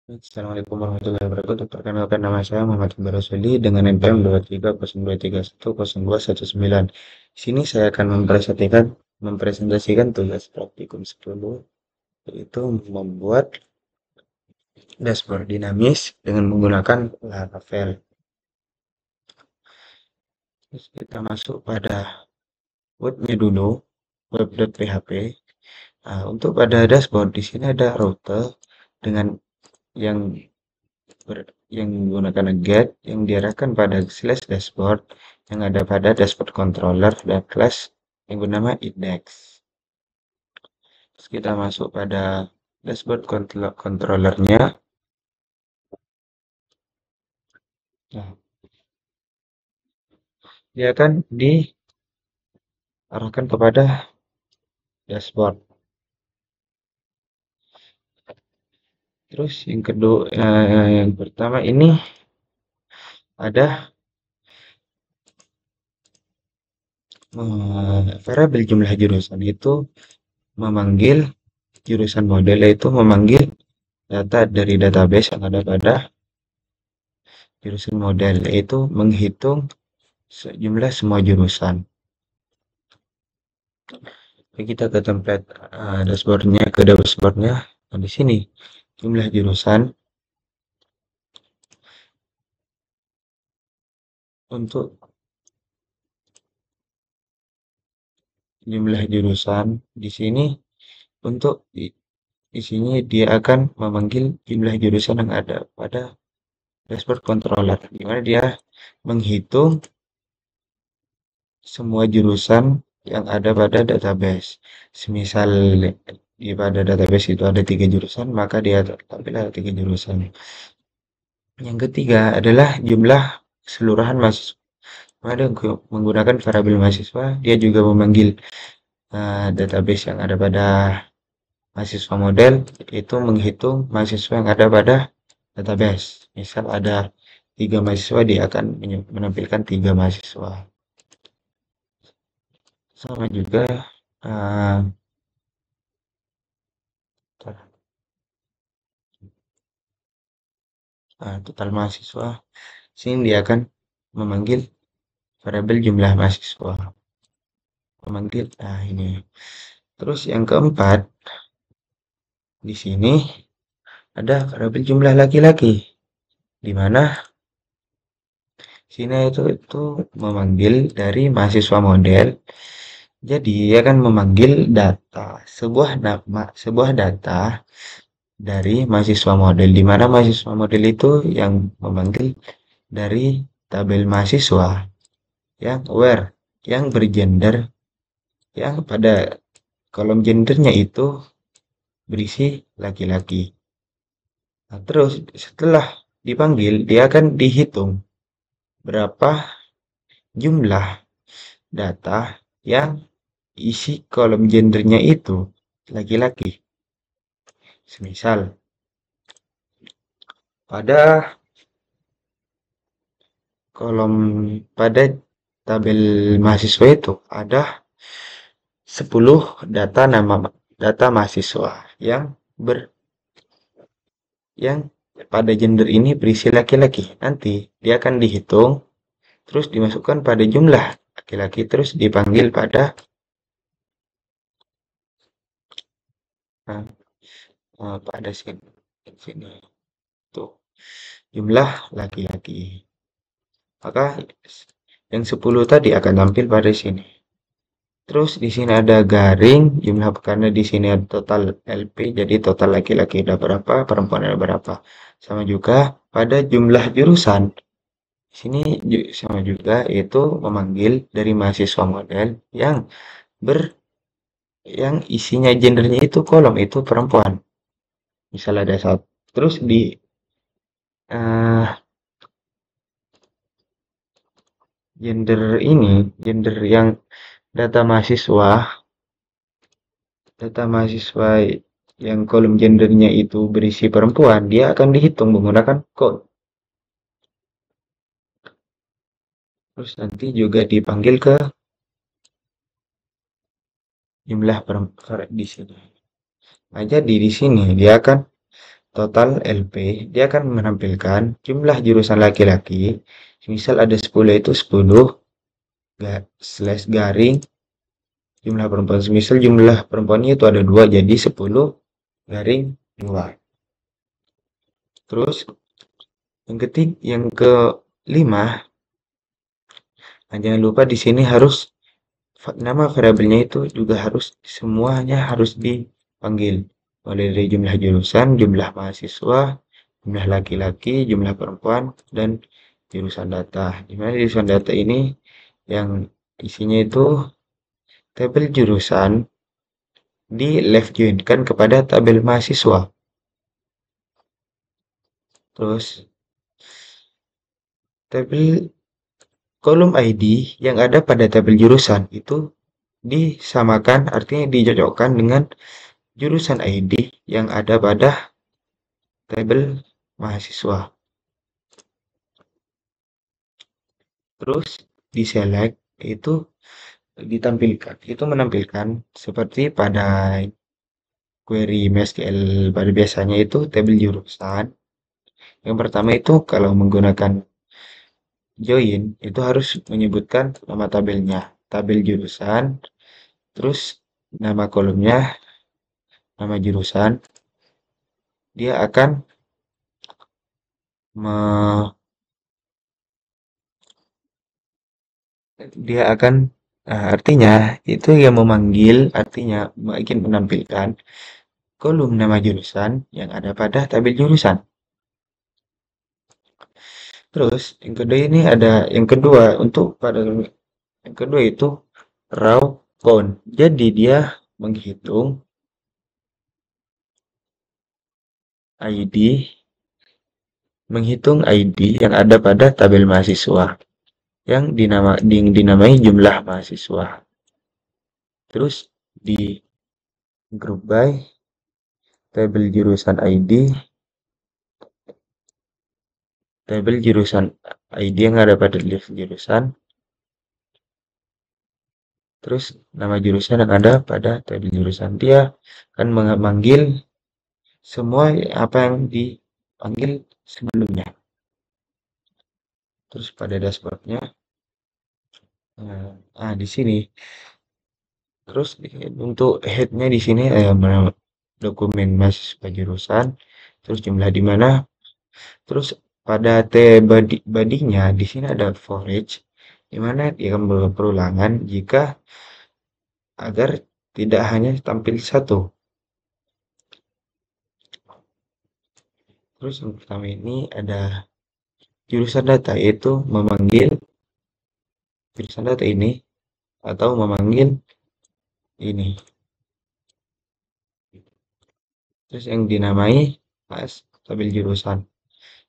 Assalamualaikum warahmatullahi wabarakatuh. Perkenalkan nama saya Muhammad Iqbal Rasuli dengan NPM 2302312119. Di sini saya akan mempresentasikan tugas praktikum 10, yaitu membuat dashboard dinamis dengan menggunakan Laravel. Terus kita masuk pada webnya dulu, web.php. Nah, untuk pada dashboard di sini ada rute dengan yang yang menggunakan get yang diarahkan pada slash dashboard yang ada pada dashboard controller dan class yang bernama index. Terus kita masuk pada dashboard controllernya. Nah, dia akan diarahkan kepada dashboard. Terus yang kedua, yang pertama ini ada variabel jumlah jurusan itu memanggil jurusan model, yaitu memanggil data dari database yang ada pada jurusan model, yaitu menghitung jumlah semua jurusan. Oke, kita ke template dashboardnya. Nah, di sini jumlah jurusan untuk di sini untuk di sini dia akan memanggil jumlah jurusan yang ada pada dashboard controller, di mana dia menghitung semua jurusan yang ada pada database. Semisal di pada database itu ada 3 jurusan, maka dia tampil ada 3 jurusan. Yang ketiga adalah jumlah keseluruhan mahasiswa. Ada menggunakan variabel mahasiswa, dia juga memanggil database yang ada pada mahasiswa model, itu menghitung mahasiswa yang ada pada database. Misal ada 3 mahasiswa, dia akan menampilkan 3 mahasiswa. Sama juga total mahasiswa. Sini dia akan memanggil variabel jumlah mahasiswa. Ini. Terus yang keempat, di sini ada variabel jumlah laki-laki, di mana sini itu memanggil dari mahasiswa model. Jadi dia akan memanggil sebuah data dari mahasiswa model, di mana mahasiswa model itu yang memanggil dari tabel mahasiswa yang where yang bergender, yang pada kolom gendernya itu berisi laki-laki. Nah, terus setelah dipanggil, dia akan dihitung berapa jumlah data yang isi kolom gendernya itu laki-laki. Semisal pada pada tabel mahasiswa itu ada 10 data mahasiswa yang pada gender ini berisi laki-laki. Nanti dia akan dihitung terus dimasukkan pada jumlah laki-laki, terus dipanggil pada sini tuh jumlah laki-laki. Maka yang 10 tadi akan tampil pada sini. Terus di sini ada garing jumlah, karena di sini ada total LP, jadi total laki-laki ada berapa, perempuan ada berapa. Sama juga pada jumlah jurusan. Di sini sama juga, itu memanggil dari mahasiswa model yang isinya gendernya itu kolom itu perempuan. Misalnya ada satu. Terus di gender yang data mahasiswa yang kolom gendernya itu berisi perempuan, dia akan dihitung menggunakan code. Terus nanti juga dipanggil ke jumlah perempuan di sini. Nah, jadi di sini dia akan total LP, dia akan menampilkan jumlah jurusan laki-laki. Misal ada 10 itu 10 slash garing jumlah perempuan. Misal jumlah perempuannya itu ada 2 jadi 10 garing 2. Terus yang kelima, nah jangan lupa di sini harus nama variabelnya itu juga harus semuanya harus dipanggil. Mulai dari jumlah jurusan, jumlah mahasiswa, jumlah laki-laki, jumlah perempuan, dan jurusan data. Di mana jurusan data ini yang isinya itu tabel jurusan di left joinkan kepada tabel mahasiswa. Terus tabel kolom ID yang ada pada tabel jurusan itu disamakan, artinya dicocokkan dengan jurusan ID yang ada pada tabel mahasiswa. Terus di select itu menampilkan seperti pada query MySQL pada biasanya itu tabel jurusan. Yang pertama itu kalau menggunakan join itu harus menyebutkan nama tabelnya, tabel jurusan, terus nama kolomnya, nama jurusan. Dia akan artinya itu yang memanggil, artinya ingin menampilkan kolom nama jurusan yang ada pada tabel jurusan. Terus yang kedua untuk pada yang kedua itu raw count. Jadi dia menghitung ID yang ada pada tabel mahasiswa yang dinamai jumlah mahasiswa. Terus di group by tabel jurusan ID yang ada pada list jurusan, terus nama jurusan yang ada pada tabel jurusan. Dia akan memanggil semua apa yang dipanggil sebelumnya. Terus pada dashboardnya, di sini. Terus untuk headnya di sini dokumen mahasiswa jurusan, terus jumlah di mana. Terus pada body-nya di sini ada for each, di mana dia akan berulangan jika agar tidak hanya tampil satu. Terus yang pertama ini ada jurusan data, yaitu memanggil jurusan data ini atau memanggil ini. Terus yang dinamai as tabel jurusan.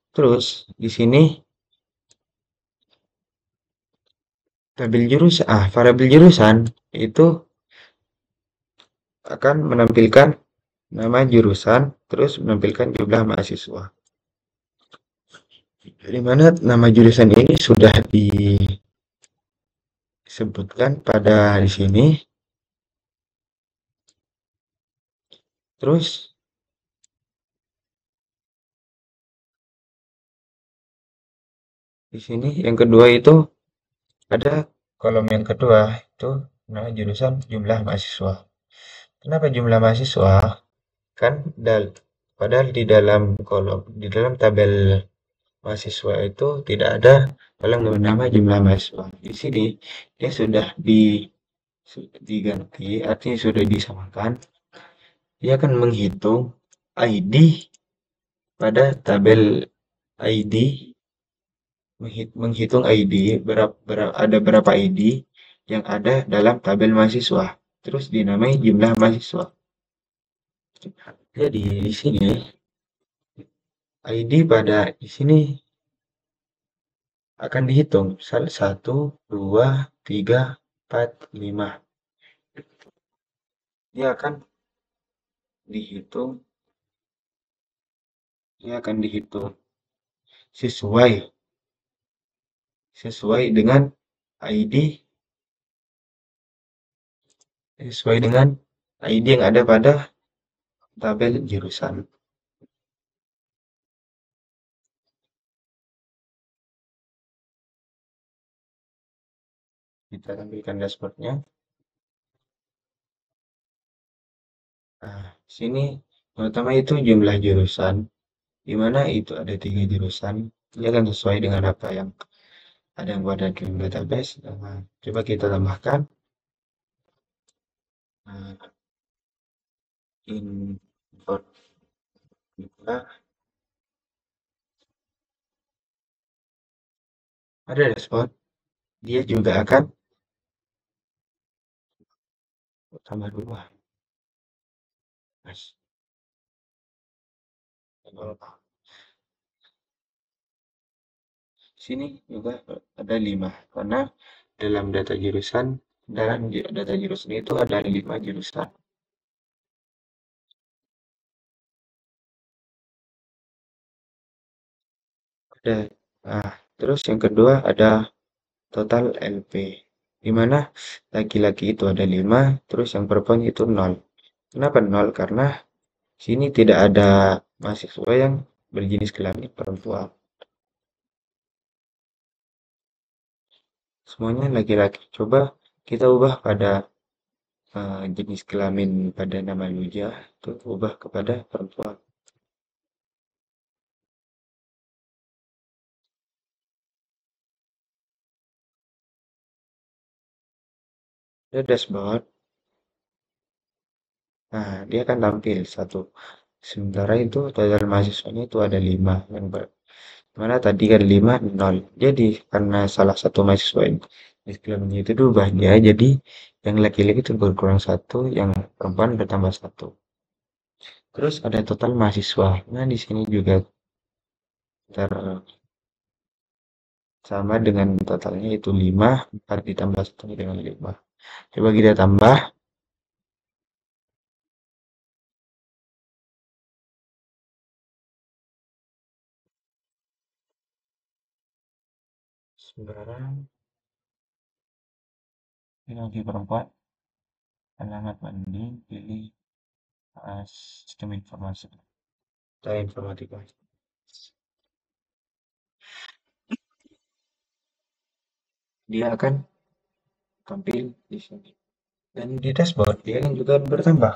Terus di sini variabel jurusan itu akan menampilkan nama jurusan, terus menampilkan jumlah mahasiswa. Di mana nama jurusan ini sudah disebutkan pada di sini. Terus di sini yang kedua itu ada kolom yang kedua itu nama jurusan jumlah mahasiswa. Kenapa jumlah mahasiswa? Kan padahal di dalam tabel mahasiswa itu tidak ada kolom bernama jumlah mahasiswa. Di sini dia sudah diganti, artinya sudah disamakan. Dia akan menghitung ID pada tabel ID, menghitung ID ada berapa ID yang ada dalam tabel mahasiswa, terus dinamai jumlah mahasiswa. Jadi di sini ID pada di sini akan dihitung 1, 2, 3, 4, 5. Dia akan dihitung sesuai dengan ID yang ada pada tabel jurusan. kita tampilkan dashboardnya. Nah, sini pertama itu jumlah jurusan, di mana itu ada 3 jurusan. Ini akan sesuai dengan apa yang ada yang pada dalam database. Nah, coba kita tambahkan. Nah, import juga ada dashboard. Dia juga akan tambah 2. Mas. Sini juga ada 5 karena dalam data jurusan itu ada 5 jurusan. Ada. Nah, terus yang kedua ada total LP, di mana laki-laki itu ada 5, terus yang perempuan itu 0. Kenapa 0? Karena sini tidak ada mahasiswa yang berjenis kelamin perempuan. Semuanya laki-laki. Coba kita ubah pada jenis kelamin pada nama Luja, itu ubah kepada perempuan. Ada dashboard. Nah, dia akan tampil satu. Sementara itu total mahasiswanya itu ada 5 yang mana tadi kan 5 0. Jadi karena salah satu mahasiswa ini kelaminnya itu diubah dia jadi yang laki-laki itu berkurang 1, yang perempuan bertambah 1. Terus ada total mahasiswa. Nah, di sini juga ter sama dengan totalnya itu 5, 4 ditambah 1 dengan 5. Coba kita tambah. Sekarang laki perempuan, alamat banding, pilih sistem informasi. Saya informatika. Dia akan tampil di sini. Dan di dashboard dia kan juga bertambah.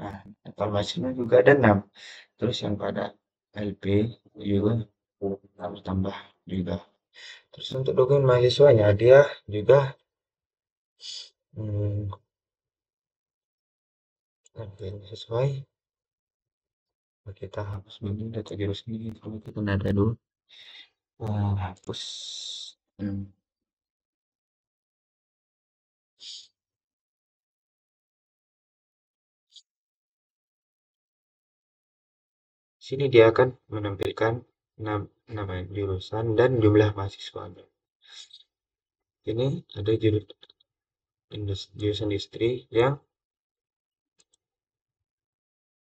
Nah, informasinya juga ada 6. Terus yang pada LP juga harus tambah juga. Terus untuk dokumen mahasiswanya dia juga hmm, tampil sesuai. Kita hapus dulu data jurus ini kalau kita nada dulu. Hapus. Hmm. Sini dia akan menampilkan nama jurusan dan jumlah mahasiswanya. Ini ada jurusan industri yang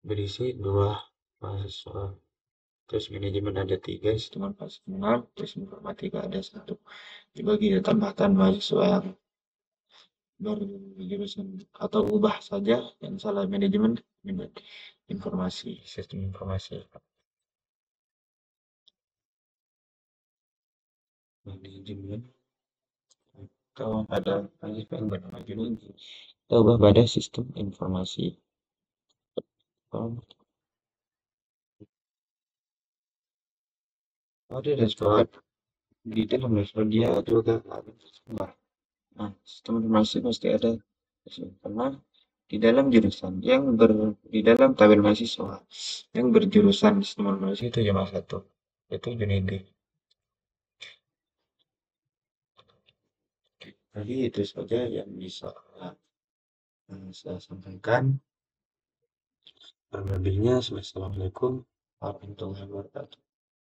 berisi 2 mahasiswa. Terus manajemen ada 3, sistem informasi 6, terus informatika ada 1. Coba kita tambahkan mahasiswa yang berjurusan atau ubah saja yang salah manajemen menjadi informasi, sistem informasi. Manajemen atau ada mahasiswa yang bernama Juni, kita ubah pada sistem informasi. Ada dashboard. Di dalam dashboard dia juga ada semua. Nah, sistem informasi pasti ada karena di dalam jurusan di dalam tabel mahasiswa yang berjurusan sistem informasi itu cuma satu, yaitu Junidi. Jadi itu saja yang bisa saya sampaikan. Kurang lebihnya, Assalamualaikum warahmatullahi wabarakatuh.